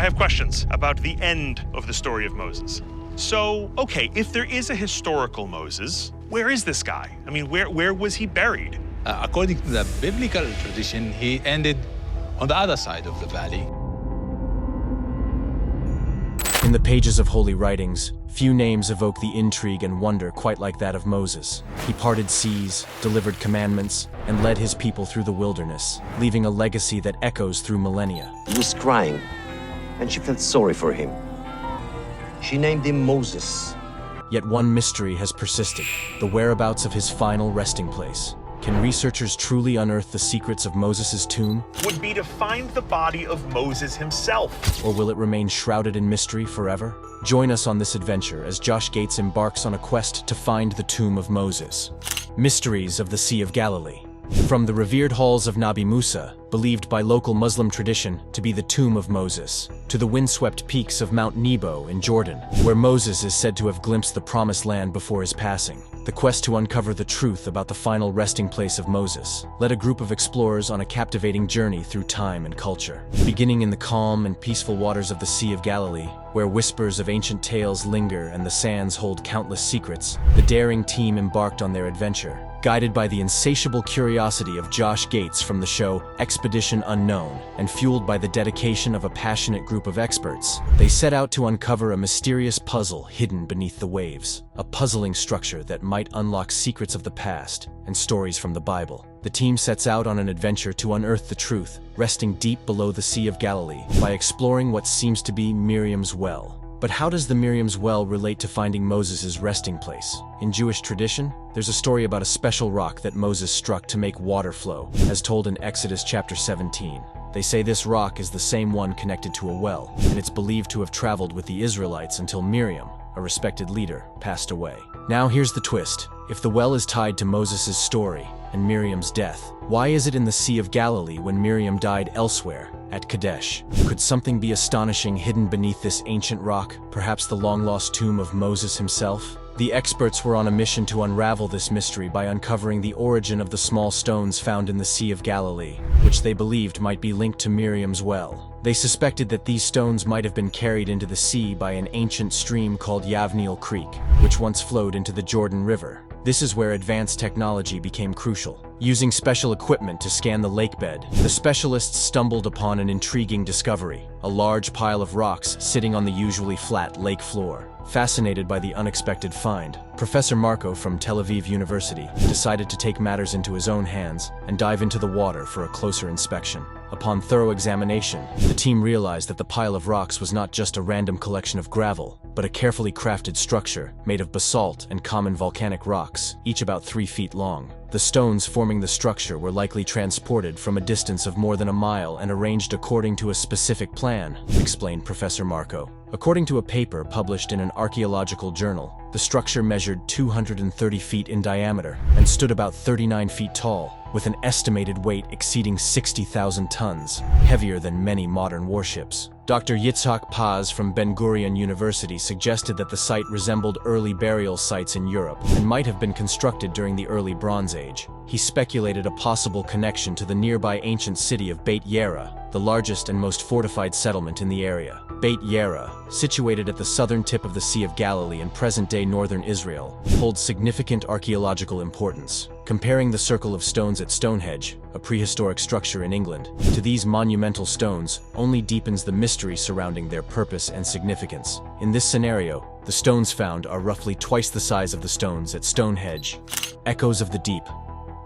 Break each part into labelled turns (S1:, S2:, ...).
S1: have questions about the end of the story of Moses. So, okay, if there is a historical Moses, where is this guy? I mean, where was he buried?
S2: According to the biblical tradition, he ended on the other side of the valley.
S3: In the pages of holy writings, few names evoke the intrigue and wonder quite like that of Moses. He parted seas, delivered commandments, and led his people through the wilderness, leaving a legacy that echoes through millennia.
S4: He was crying, and she felt sorry for him. She named him Moses.
S3: Yet one mystery has persisted, the whereabouts of his final resting place. Can researchers truly unearth the secrets of Moses' tomb?
S1: Would be to find the body of Moses himself.
S3: Or will it remain shrouded in mystery forever? Join us on this adventure as Josh Gates embarks on a quest to find the tomb of Moses. Mysteries of the Sea of Galilee. From the revered halls of Nabi Musa, believed by local Muslim tradition to be the tomb of Moses, to the windswept peaks of Mount Nebo in Jordan, where Moses is said to have glimpsed the promised land before his passing. The quest to uncover the truth about the final resting place of Moses led a group of explorers on a captivating journey through time and culture. Beginning in the calm and peaceful waters of the Sea of Galilee, where whispers of ancient tales linger and the sands hold countless secrets, the daring team embarked on their adventure, guided by the insatiable curiosity of Josh Gates from the show Expedition Unknown, and fueled by the dedication of a passionate group of experts. They set out to uncover a mysterious puzzle hidden beneath the waves, a puzzling structure that might unlock secrets of the past and stories from the Bible. The team sets out on an adventure to unearth the truth, resting deep below the Sea of Galilee, by exploring what seems to be Miriam's well. But how does the Miriam's well relate to finding Moses' resting place? In Jewish tradition, there's a story about a special rock that Moses struck to make water flow, as told in Exodus chapter 17. They say this rock is the same one connected to a well, and it's believed to have traveled with the Israelites until Miriam, a respected leader, passed away. Now here's the twist. If the well is tied to Moses' story and Miriam's death, why is it in the Sea of Galilee when Miriam died elsewhere, at Kadesh? Could something be astonishing hidden beneath this ancient rock, perhaps the long-lost tomb of Moses himself? The experts were on a mission to unravel this mystery by uncovering the origin of the small stones found in the Sea of Galilee, which they believed might be linked to Miriam's well. They suspected that these stones might have been carried into the sea by an ancient stream called Yavneel Creek, which once flowed into the Jordan River. This is where advanced technology became crucial. Using special equipment to scan the lakebed, the specialists stumbled upon an intriguing discovery: a large pile of rocks sitting on the usually flat lake floor. Fascinated by the unexpected find, Professor Marco from Tel Aviv University decided to take matters into his own hands and dive into the water for a closer inspection. Upon thorough examination, the team realized that the pile of rocks was not just a random collection of gravel, but a carefully crafted structure made of basalt and common volcanic rocks, each about 3 feet long. The stones forming the structure were likely transported from a distance of more than a mile and arranged according to a specific plan, explained Professor Marco. According to a paper published in an archaeological journal, the structure measured 230 feet in diameter and stood about 39 feet tall, with an estimated weight exceeding 60,000 tons, heavier than many modern warships. Dr. Yitzhak Paz from Ben Gurion University suggested that the site resembled early burial sites in Europe and might have been constructed during the early Bronze Age. He speculated a possible connection to the nearby ancient city of Beit Yera, the largest and most fortified settlement in the area. Beit Yera, situated at the southern tip of the Sea of Galilee in present-day northern Israel, holds significant archaeological importance. Comparing the circle of stones at Stonehenge, a prehistoric structure in England, to these monumental stones only deepens the mystery surrounding their purpose and significance. In this scenario, the stones found are roughly twice the size of the stones at Stonehenge. Echoes of the deep.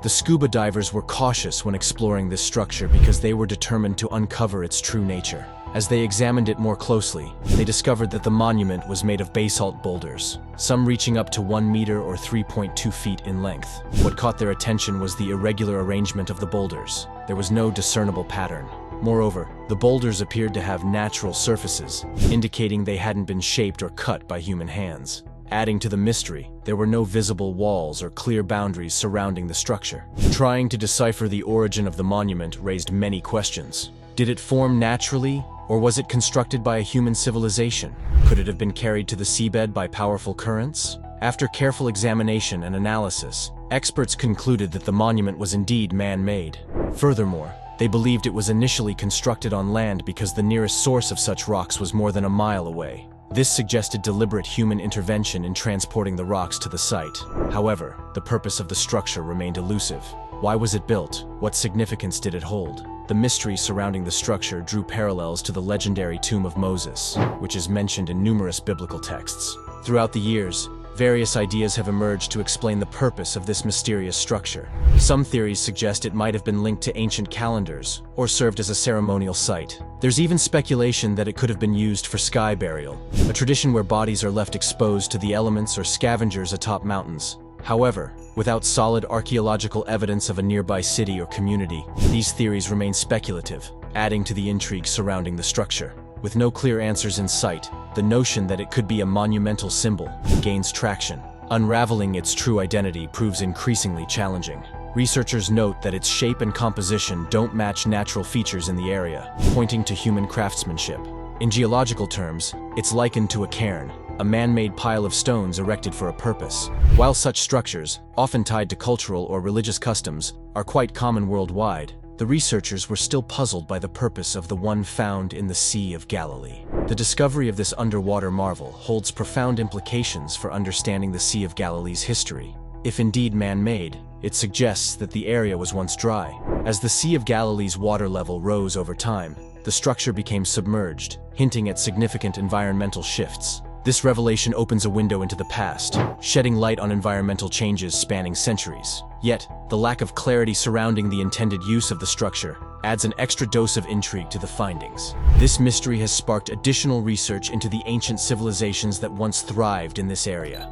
S3: The scuba divers were cautious when exploring this structure because they were determined to uncover its true nature. As they examined it more closely, they discovered that the monument was made of basalt boulders, some reaching up to 1 meter or 3.2 feet in length. What caught their attention was the irregular arrangement of the boulders. There was no discernible pattern. Moreover, the boulders appeared to have natural surfaces, indicating they hadn't been shaped or cut by human hands. Adding to the mystery, there were no visible walls or clear boundaries surrounding the structure. Trying to decipher the origin of the monument raised many questions. Did it form naturally, or was it constructed by a human civilization? Could it have been carried to the seabed by powerful currents? After careful examination and analysis, experts concluded that the monument was indeed man-made. Furthermore, They believed it was initially constructed on land because the nearest source of such rocks was more than a mile away. This suggested deliberate human intervention in transporting the rocks to the site. However, the purpose of the structure remained elusive. Why was it built? What significance did it hold? The mystery surrounding the structure drew parallels to the legendary tomb of Moses, which is mentioned in numerous biblical texts. Throughout the years, various ideas have emerged to explain the purpose of this mysterious structure. Some theories suggest it might have been linked to ancient calendars or served as a ceremonial site. There's even speculation that it could have been used for sky burial, a tradition where bodies are left exposed to the elements or scavengers atop mountains. However, without solid archaeological evidence of a nearby city or community, these theories remain speculative, adding to the intrigue surrounding the structure. With no clear answers in sight, the notion that it could be a monumental symbol gains traction. Unraveling its true identity proves increasingly challenging. Researchers note that its shape and composition don't match natural features in the area, pointing to human craftsmanship. In geological terms, it's likened to a cairn, a man-made pile of stones erected for a purpose. While such structures, often tied to cultural or religious customs, are quite common worldwide, the researchers were still puzzled by the purpose of the one found in the Sea of Galilee. The discovery of this underwater marvel holds profound implications for understanding the Sea of Galilee's history. If indeed man-made, it suggests that the area was once dry. As the Sea of Galilee's water level rose over time, the structure became submerged, hinting at significant environmental shifts. This revelation opens a window into the past, shedding light on environmental changes spanning centuries. Yet, the lack of clarity surrounding the intended use of the structure adds an extra dose of intrigue to the findings. This mystery has sparked additional research into the ancient civilizations that once thrived in this area.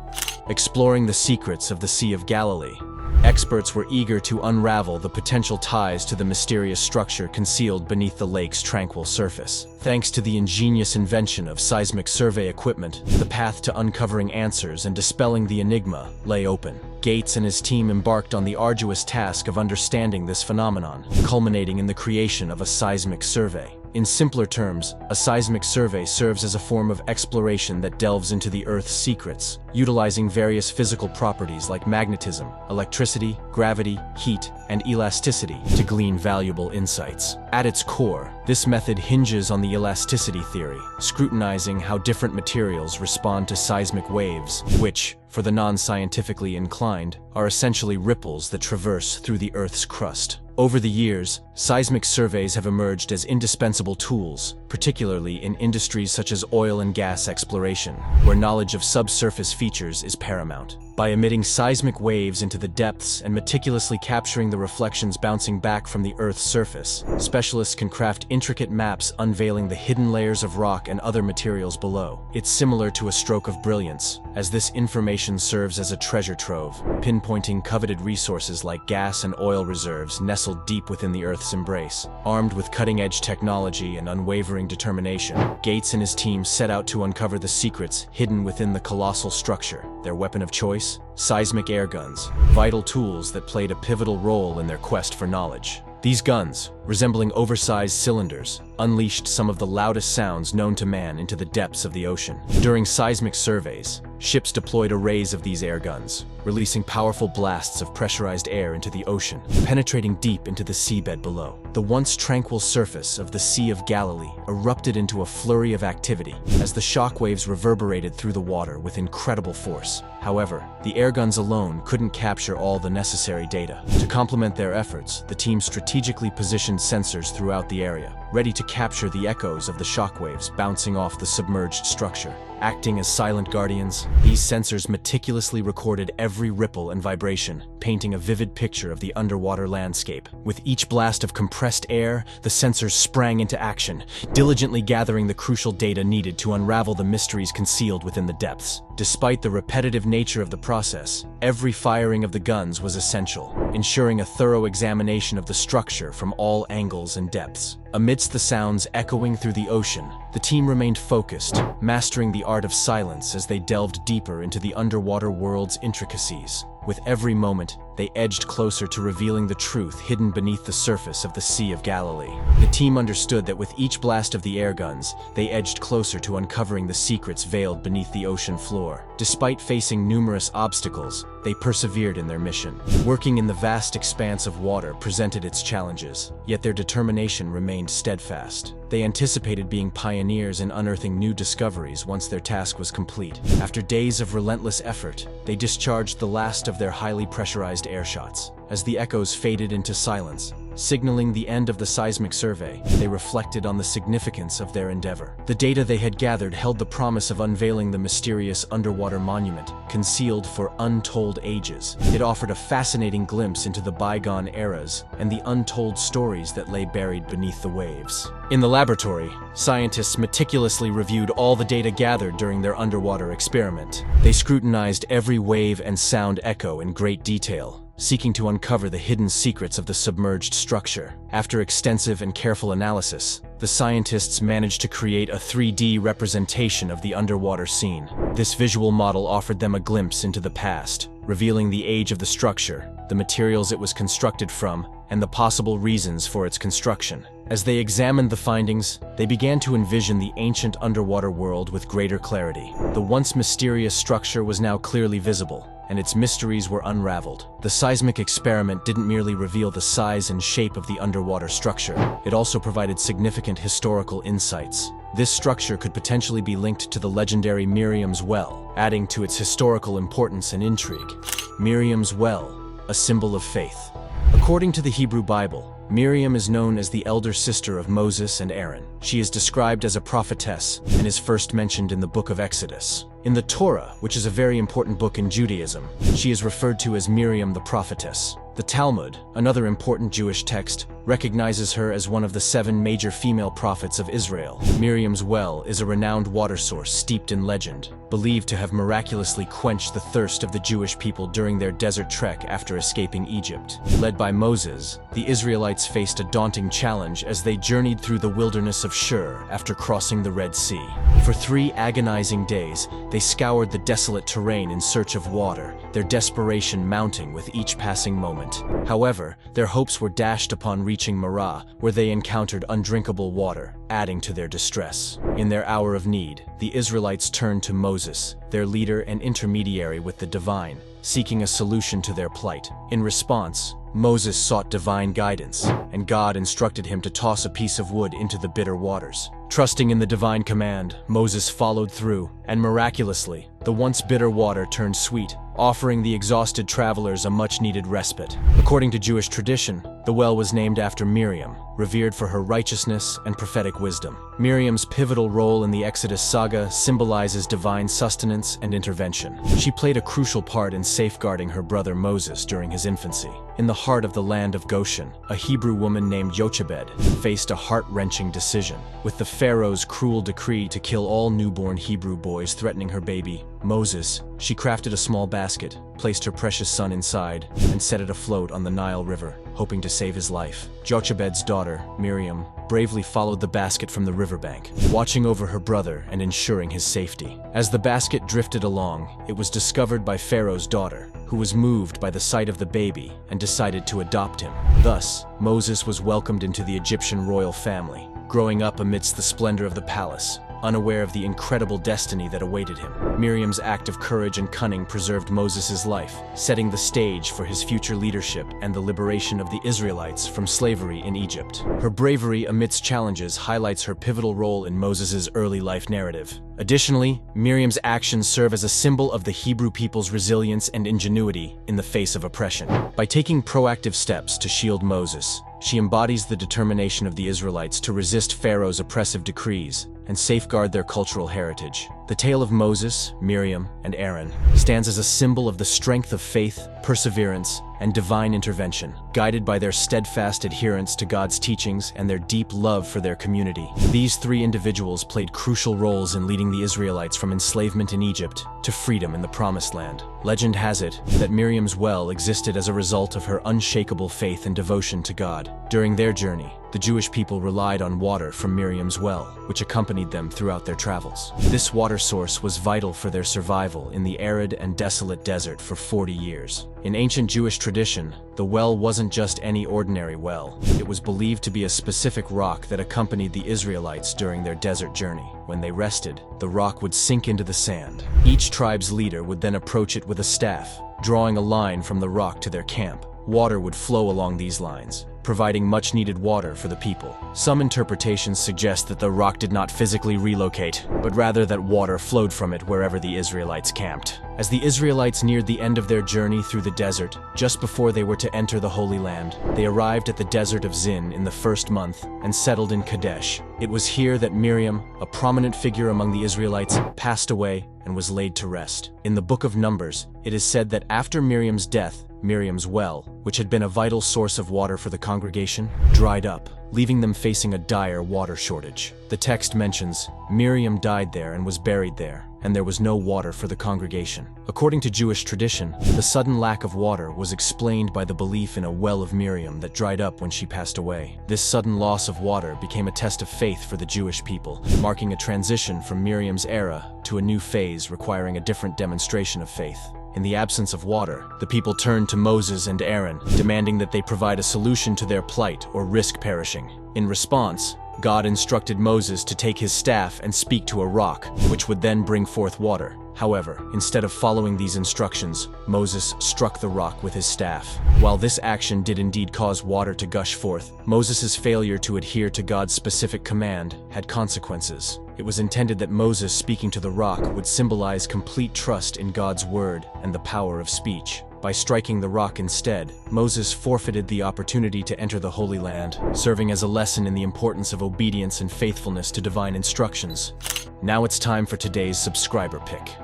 S3: Exploring the secrets of the Sea of Galilee, experts were eager to unravel the potential ties to the mysterious structure concealed beneath the lake's tranquil surface. Thanks to the ingenious invention of seismic survey equipment, the path to uncovering answers and dispelling the enigma lay open. Gates and his team embarked on the arduous task of understanding this phenomenon, culminating in the creation of a seismic survey. In simpler terms, a seismic survey serves as a form of exploration that delves into the Earth's secrets, utilizing various physical properties like magnetism, electricity, gravity, heat, and elasticity to glean valuable insights. At its core, this method hinges on the elasticity theory, scrutinizing how different materials respond to seismic waves, which, for the non-scientifically inclined, are essentially ripples that traverse through the Earth's crust. Over the years, seismic surveys have emerged as indispensable tools, particularly in industries such as oil and gas exploration, where knowledge of subsurface features is paramount. By emitting seismic waves into the depths and meticulously capturing the reflections bouncing back from the Earth's surface, specialists can craft intricate maps unveiling the hidden layers of rock and other materials below. It's similar to a stroke of brilliance, as this information serves as a treasure trove, pinpointing coveted resources like gas and oil reserves nestled deep within the Earth's embrace. Armed with cutting-edge technology and unwavering determination, Gates and his team set out to uncover the secrets hidden within the colossal structure. Their weapon of choice? Seismic air guns, vital tools that played a pivotal role in their quest for knowledge. These guns, resembling oversized cylinders, unleashed some of the loudest sounds known to man into the depths of the ocean. During seismic surveys, ships deployed arrays of these air guns, releasing powerful blasts of pressurized air into the ocean, penetrating deep into the seabed below. The once tranquil surface of the Sea of Galilee erupted into a flurry of activity as the shockwaves reverberated through the water with incredible force. However, the airguns alone couldn't capture all the necessary data. To complement their efforts, the team strategically positioned sensors throughout the area, ready to capture the echoes of the shockwaves bouncing off the submerged structure. Acting as silent guardians, these sensors meticulously recorded every ripple and vibration, painting a vivid picture of the underwater landscape. With each blast of compressed air, the sensors sprang into action, diligently gathering the crucial data needed to unravel the mysteries concealed within the depths. Despite the repetitive nature of the process, every firing of the guns was essential, ensuring a thorough examination of the structure from all angles and depths. Amidst the sounds echoing through the ocean, the team remained focused, mastering the art of silence as they delved deeper into the underwater world's intricacies. With every moment, they edged closer to revealing the truth hidden beneath the surface of the Sea of Galilee. The team understood that with each blast of the air guns, they edged closer to uncovering the secrets veiled beneath the ocean floor. Despite facing numerous obstacles, they persevered in their mission. Working in the vast expanse of water presented its challenges, yet their determination remained steadfast. They anticipated being pioneers in unearthing new discoveries once their task was complete. After days of relentless effort, they discharged the last of their highly pressurized air shots. As the echoes faded into silence, signaling the end of the seismic survey, they reflected on the significance of their endeavor. The data they had gathered held the promise of unveiling the mysterious underwater monument, concealed for untold ages. It offered a fascinating glimpse into the bygone eras and the untold stories that lay buried beneath the waves. In the laboratory, scientists meticulously reviewed all the data gathered during their underwater experiment. They scrutinized every wave and sound echo in great detail, seeking to uncover the hidden secrets of the submerged structure. After extensive and careful analysis, the scientists managed to create a 3D representation of the underwater scene. This visual model offered them a glimpse into the past, revealing the age of the structure, the materials it was constructed from, and the possible reasons for its construction. As they examined the findings, they began to envision the ancient underwater world with greater clarity. The once mysterious structure was now clearly visible, and its mysteries were unraveled. The seismic experiment didn't merely reveal the size and shape of the underwater structure, it also provided significant historical insights. This structure could potentially be linked to the legendary Miriam's Well, adding to its historical importance and intrigue. Miriam's Well, a symbol of faith. According to the Hebrew Bible, Miriam is known as the elder sister of Moses and Aaron. She is described as a prophetess and is first mentioned in the book of Exodus. In the Torah, which is a very important book in Judaism, she is referred to as Miriam the prophetess. The Talmud, another important Jewish text, recognizes her as one of the 7 major female prophets of Israel. Miriam's Well is a renowned water source steeped in legend, believed to have miraculously quenched the thirst of the Jewish people during their desert trek after escaping Egypt. Led by Moses, the Israelites faced a daunting challenge as they journeyed through the wilderness of Shur after crossing the Red Sea. For 3 agonizing days, they scoured the desolate terrain in search of water, their desperation mounting with each passing moment. However, their hopes were dashed upon reaching Marah, where they encountered undrinkable water, adding to their distress. In their hour of need, the Israelites turned to Moses, their leader and intermediary with the divine, seeking a solution to their plight. In response, Moses sought divine guidance, and God instructed him to toss a piece of wood into the bitter waters. Trusting in the divine command, Moses followed through, and miraculously, the once bitter water turned sweet, offering the exhausted travelers a much-needed respite. According to Jewish tradition, the well was named after Miriam, revered for her righteousness and prophetic wisdom. Miriam's pivotal role in the Exodus saga symbolizes divine sustenance and intervention. She played a crucial part in safeguarding her brother Moses during his infancy. In the heart of the land of Goshen, a Hebrew woman named Jochebed faced a heart-wrenching decision. With the Pharaoh's cruel decree to kill all newborn Hebrew boys threatening her baby, Moses, she crafted a small basket, placed her precious son inside, and set it afloat on the Nile River, hoping to save his life. Jochebed's daughter, Miriam, bravely followed the basket from the riverbank, watching over her brother and ensuring his safety. As the basket drifted along, it was discovered by Pharaoh's daughter, who was moved by the sight of the baby and decided to adopt him. Thus, Moses was welcomed into the Egyptian royal family, growing up amidst the splendor of the palace, unaware of the incredible destiny that awaited him. Miriam's act of courage and cunning preserved Moses' life, setting the stage for his future leadership and the liberation of the Israelites from slavery in Egypt. Her bravery amidst challenges highlights her pivotal role in Moses' early life narrative. Additionally, Miriam's actions serve as a symbol of the Hebrew people's resilience and ingenuity in the face of oppression. By taking proactive steps to shield Moses, she embodies the determination of the Israelites to resist Pharaoh's oppressive decrees and safeguard their cultural heritage. The tale of Moses, Miriam, and Aaron stands as a symbol of the strength of faith, perseverance, and divine intervention. guided by their steadfast adherence to God's teachings and their deep love for their community. These three individuals played crucial roles in leading the Israelites from enslavement in Egypt to freedom in the Promised Land. Legend has it that Miriam's well existed as a result of her unshakable faith and devotion to God. During their journey, the Jewish people relied on water from Miriam's well, which accompanied them throughout their travels. This water source was vital for their survival in the arid and desolate desert for 40 years. In ancient Jewish tradition, the well wasn't just any ordinary well. It was believed to be a specific rock that accompanied the Israelites during their desert journey. When they rested, the rock would sink into the sand. Each tribe's leader would then approach it with a staff, drawing a line from the rock to their camp. Water would flow along these lines, providing much-needed water for the people. Some interpretations suggest that the rock did not physically relocate, but rather that water flowed from it wherever the Israelites camped. As the Israelites neared the end of their journey through the desert, just before they were to enter the Holy Land, they arrived at the desert of Zin in the first month and settled in Kadesh. It was here that Miriam, a prominent figure among the Israelites, passed away and was laid to rest. In the Book of Numbers, it is said that after Miriam's death, Miriam's well, which had been a vital source of water for the congregation, dried up, leaving them facing a dire water shortage. The text mentions, Miriam died there and was buried there, and there was no water for the congregation. According to Jewish tradition, the sudden lack of water was explained by the belief in a well of Miriam that dried up when she passed away. This sudden loss of water became a test of faith for the Jewish people, marking a transition from Miriam's era to a new phase requiring a different demonstration of faith. In the absence of water, the people turned to Moses and Aaron, demanding that they provide a solution to their plight or risk perishing. In response, God instructed Moses to take his staff and speak to a rock, which would then bring forth water. However, instead of following these instructions, Moses struck the rock with his staff. While this action did indeed cause water to gush forth, Moses' failure to adhere to God's specific command had consequences. It was intended that Moses speaking to the rock would symbolize complete trust in God's word and the power of speech. By striking the rock instead, Moses forfeited the opportunity to enter the Holy Land, serving as a lesson in the importance of obedience and faithfulness to divine instructions. Now it's time for today's subscriber pick.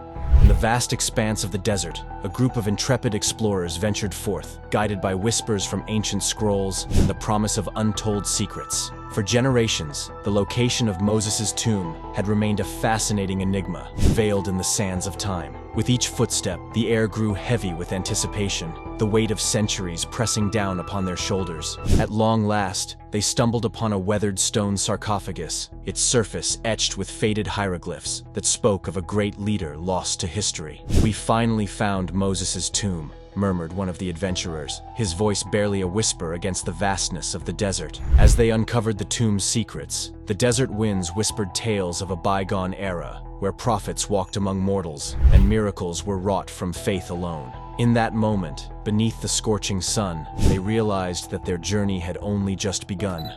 S3: In the vast expanse of the desert, a group of intrepid explorers ventured forth, guided by whispers from ancient scrolls and the promise of untold secrets. For generations, the location of Moses' tomb had remained a fascinating enigma, veiled in the sands of time. With each footstep, the air grew heavy with anticipation, the weight of centuries pressing down upon their shoulders. At long last, they stumbled upon a weathered stone sarcophagus, its surface etched with faded hieroglyphs that spoke of a great leader lost to history. "We finally found Moses' tomb," murmured one of the adventurers, his voice barely a whisper against the vastness of the desert. As they uncovered the tomb's secrets, the desert winds whispered tales of a bygone era, where prophets walked among mortals, and miracles were wrought from faith alone. In that moment, beneath the scorching sun, they realized that their journey had only just begun.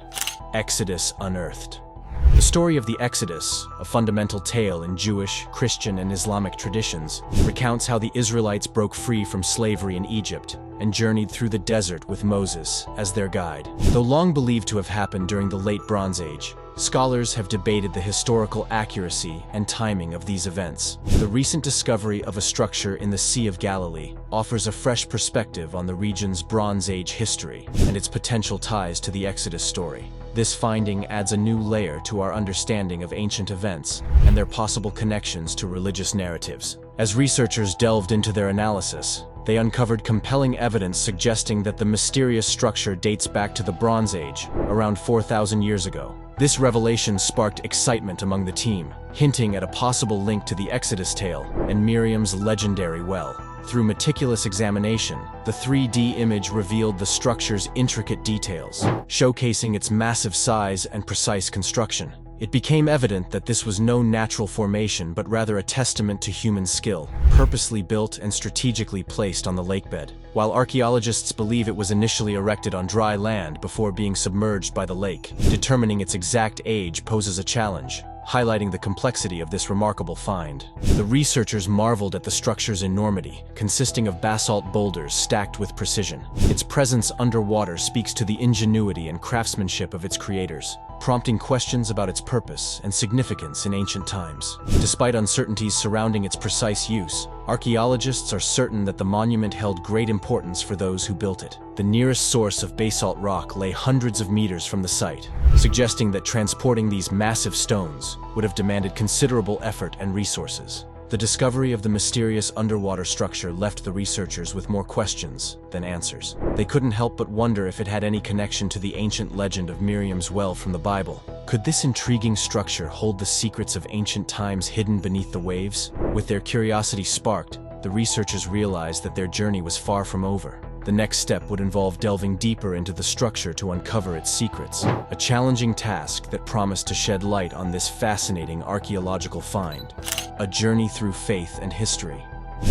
S3: Exodus unearthed. The story of the Exodus, a fundamental tale in Jewish, Christian, and Islamic traditions, recounts how the Israelites broke free from slavery in Egypt and journeyed through the desert with Moses as their guide. Though long believed to have happened during the Late Bronze Age, scholars have debated the historical accuracy and timing of these events. The recent discovery of a structure in the Sea of Galilee offers a fresh perspective on the region's Bronze Age history and its potential ties to the Exodus story. This finding adds a new layer to our understanding of ancient events and their possible connections to religious narratives. As researchers delved into their analysis, they uncovered compelling evidence suggesting that the mysterious structure dates back to the Bronze Age, around 4,000 years ago. This revelation sparked excitement among the team, hinting at a possible link to the Exodus tale and Miriam's legendary well. Through meticulous examination, the 3D image revealed the structure's intricate details, showcasing its massive size and precise construction. It became evident that this was no natural formation but rather a testament to human skill, purposely built and strategically placed on the lakebed. While archaeologists believe it was initially erected on dry land before being submerged by the lake, determining its exact age poses a challenge, highlighting the complexity of this remarkable find. The researchers marveled at the structure's enormity, consisting of basalt boulders stacked with precision. Its presence underwater speaks to the ingenuity and craftsmanship of its creators. prompting questions about its purpose and significance in ancient times. Despite uncertainties surrounding its precise use, archaeologists are certain that the monument held great importance for those who built it. The nearest source of basalt rock lay hundreds of meters from the site, suggesting that transporting these massive stones would have demanded considerable effort and resources. The discovery of the mysterious underwater structure left the researchers with more questions than answers. They couldn't help but wonder if it had any connection to the ancient legend of Miriam's well from the Bible. Could this intriguing structure hold the secrets of ancient times hidden beneath the waves? With their curiosity sparked, the researchers realized that their journey was far from over. The next step would involve delving deeper into the structure to uncover its secrets, a challenging task that promised to shed light on this fascinating archaeological find. A journey through faith and history.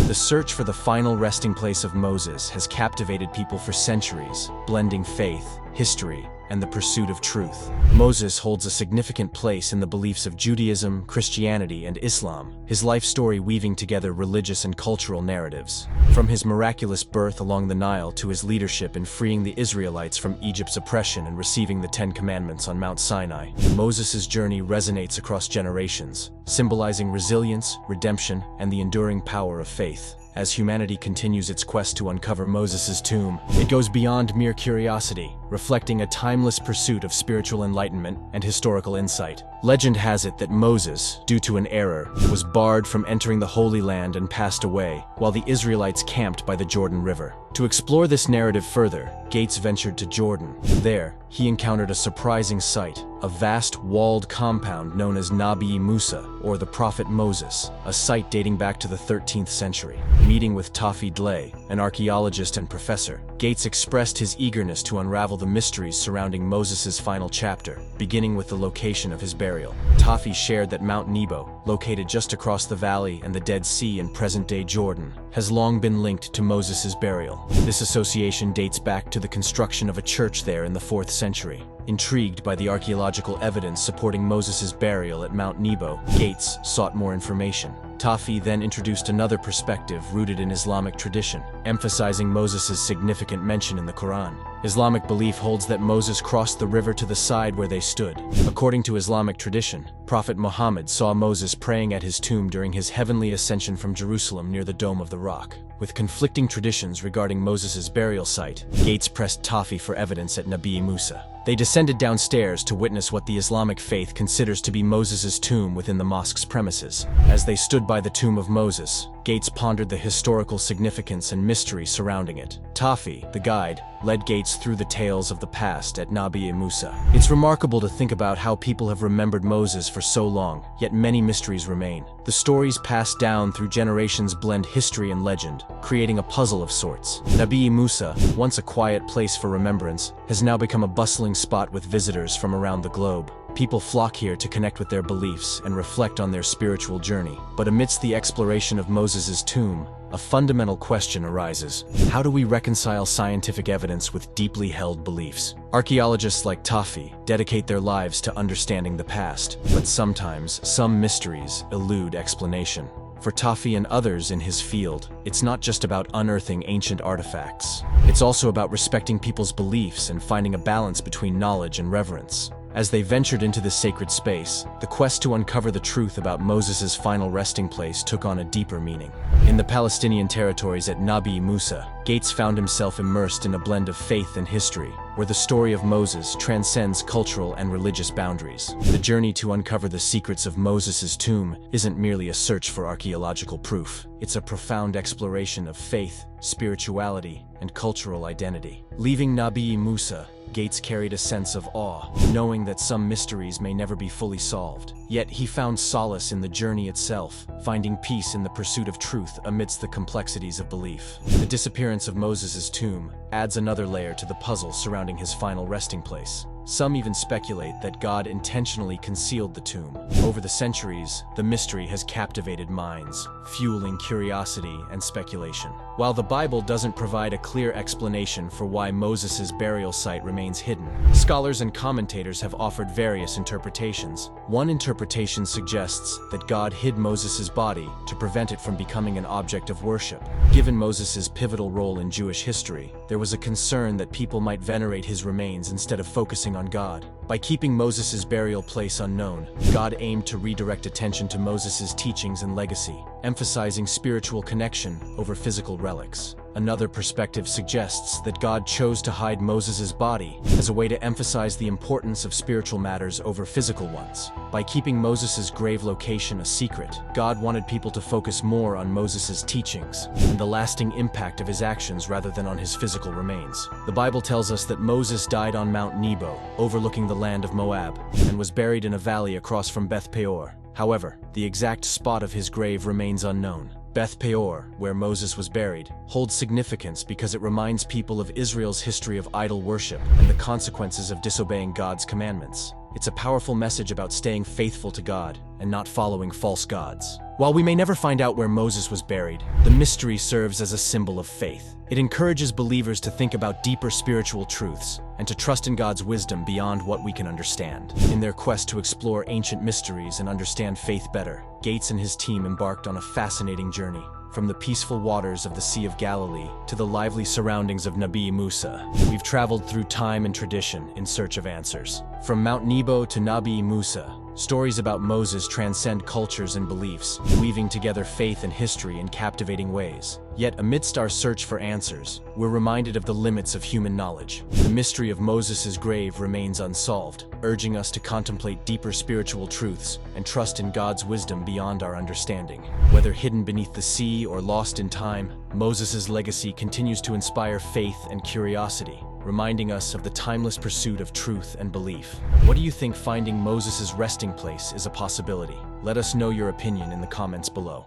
S3: The search for the final resting place of Moses has captivated people for centuries, blending faith, history, and the pursuit of truth. Moses holds a significant place in the beliefs of Judaism, Christianity, and Islam, his life story weaving together religious and cultural narratives. From his miraculous birth along the Nile to his leadership in freeing the Israelites from Egypt's oppression and receiving the Ten Commandments on Mount Sinai, Moses' journey resonates across generations, symbolizing resilience, redemption, and the enduring power of faith. As humanity continues its quest to uncover Moses' tomb, it goes beyond mere curiosity, reflecting a timeless pursuit of spiritual enlightenment and historical insight. Legend has it that Moses, due to an error, was barred from entering the Holy Land and passed away, while the Israelites camped by the Jordan River. To explore this narrative further, Gates ventured to Jordan. There, he encountered a surprising sight, a vast walled compound known as Nabi Musa, or the Prophet Moses, a site dating back to the 13th century. Meeting with Tafi Dley, an archaeologist and professor, Gates expressed his eagerness to unravel the mysteries surrounding Moses' final chapter, beginning with the location of his burial. Tafi shared that Mount Nebo, located just across the valley and the Dead Sea in present-day Jordan, has long been linked to Moses' burial. This association dates back to the construction of a church there in the 4th century. Intrigued by the archaeological evidence supporting Moses' burial at Mount Nebo, Gates sought more information. Tafi then introduced another perspective rooted in Islamic tradition, emphasizing Moses' significant mention in the Quran. Islamic belief holds that Moses crossed the river to the side where they stood. According to Islamic tradition, Prophet Muhammad saw Moses praying at his tomb during his heavenly ascension from Jerusalem near the Dome of the Rock. With conflicting traditions regarding Moses' burial site, Gates pressed Tafi for evidence at Nabi Musa. They descended downstairs to witness what the Islamic faith considers to be Moses' tomb within the mosque's premises. As they stood by the tomb of Moses, Gates pondered the historical significance and mystery surrounding it. Tafi, the guide, led Gates through the tales of the past at Nabi Musa. It's remarkable to think about how people have remembered Moses for so long, yet many mysteries remain. The stories passed down through generations blend history and legend, creating a puzzle of sorts. Nabi Musa, once a quiet place for remembrance, has now become a bustling spot with visitors from around the globe. People flock here to connect with their beliefs and reflect on their spiritual journey. But amidst the exploration of Moses' tomb, a fundamental question arises. How do we reconcile scientific evidence with deeply held beliefs? Archaeologists like Tafi dedicate their lives to understanding the past, but sometimes some mysteries elude explanation. For Tafi and others in his field, it's not just about unearthing ancient artifacts. It's also about respecting people's beliefs and finding a balance between knowledge and reverence. As they ventured into this sacred space, the quest to uncover the truth about Moses' final resting place took on a deeper meaning. In the Palestinian territories at Nabi Musa, Gates found himself immersed in a blend of faith and history, where the story of Moses transcends cultural and religious boundaries. The journey to uncover the secrets of Moses' tomb isn't merely a search for archaeological proof. It's a profound exploration of faith, spirituality, and cultural identity. Leaving Nabi Musa, Gates carried a sense of awe, knowing that some mysteries may never be fully solved. Yet he found solace in the journey itself, finding peace in the pursuit of truth amidst the complexities of belief. The disappearance of Moses' tomb adds another layer to the puzzle surrounding his final resting place. Some even speculate that God intentionally concealed the tomb. Over the centuries, the mystery has captivated minds, fueling curiosity and speculation. While the Bible doesn't provide a clear explanation for why Moses' burial site remains hidden, scholars and commentators have offered various interpretations. One interpretation suggests that God hid Moses' body to prevent it from becoming an object of worship. Given Moses' pivotal role in Jewish history, there was a concern that people might venerate his remains instead of focusing focusing on God. By keeping Moses' burial place unknown, God aimed to redirect attention to Moses' teachings and legacy, emphasizing spiritual connection over physical relics. Another perspective suggests that God chose to hide Moses' body as a way to emphasize the importance of spiritual matters over physical ones. By keeping Moses' grave location a secret, God wanted people to focus more on Moses' teachings and the lasting impact of his actions rather than on his physical remains. The Bible tells us that Moses died on Mount Nebo, overlooking the land of Moab, and was buried in a valley across from Beth Peor. However, the exact spot of his grave remains unknown. Beth Peor, where Moses was buried, holds significance because it reminds people of Israel's history of idol worship and the consequences of disobeying God's commandments. It's a powerful message about staying faithful to God and not following false gods. While we may never find out where Moses was buried, the mystery serves as a symbol of faith. It encourages believers to think about deeper spiritual truths and to trust in God's wisdom beyond what we can understand. In their quest to explore ancient mysteries and understand faith better, Gates and his team embarked on a fascinating journey. From the peaceful waters of the Sea of Galilee to the lively surroundings of Nabi Musa, we've traveled through time and tradition in search of answers. From Mount Nebo to Nabi Musa, stories about Moses transcend cultures and beliefs, weaving together faith and history in captivating ways. Yet amidst our search for answers, we're reminded of the limits of human knowledge. The mystery of Moses' grave remains unsolved, urging us to contemplate deeper spiritual truths and trust in God's wisdom beyond our understanding. Whether hidden beneath the sea or lost in time, Moses' legacy continues to inspire faith and curiosity, reminding us of the timeless pursuit of truth and belief. What do you think finding Moses' resting place is a possibility? Let us know your opinion in the comments below.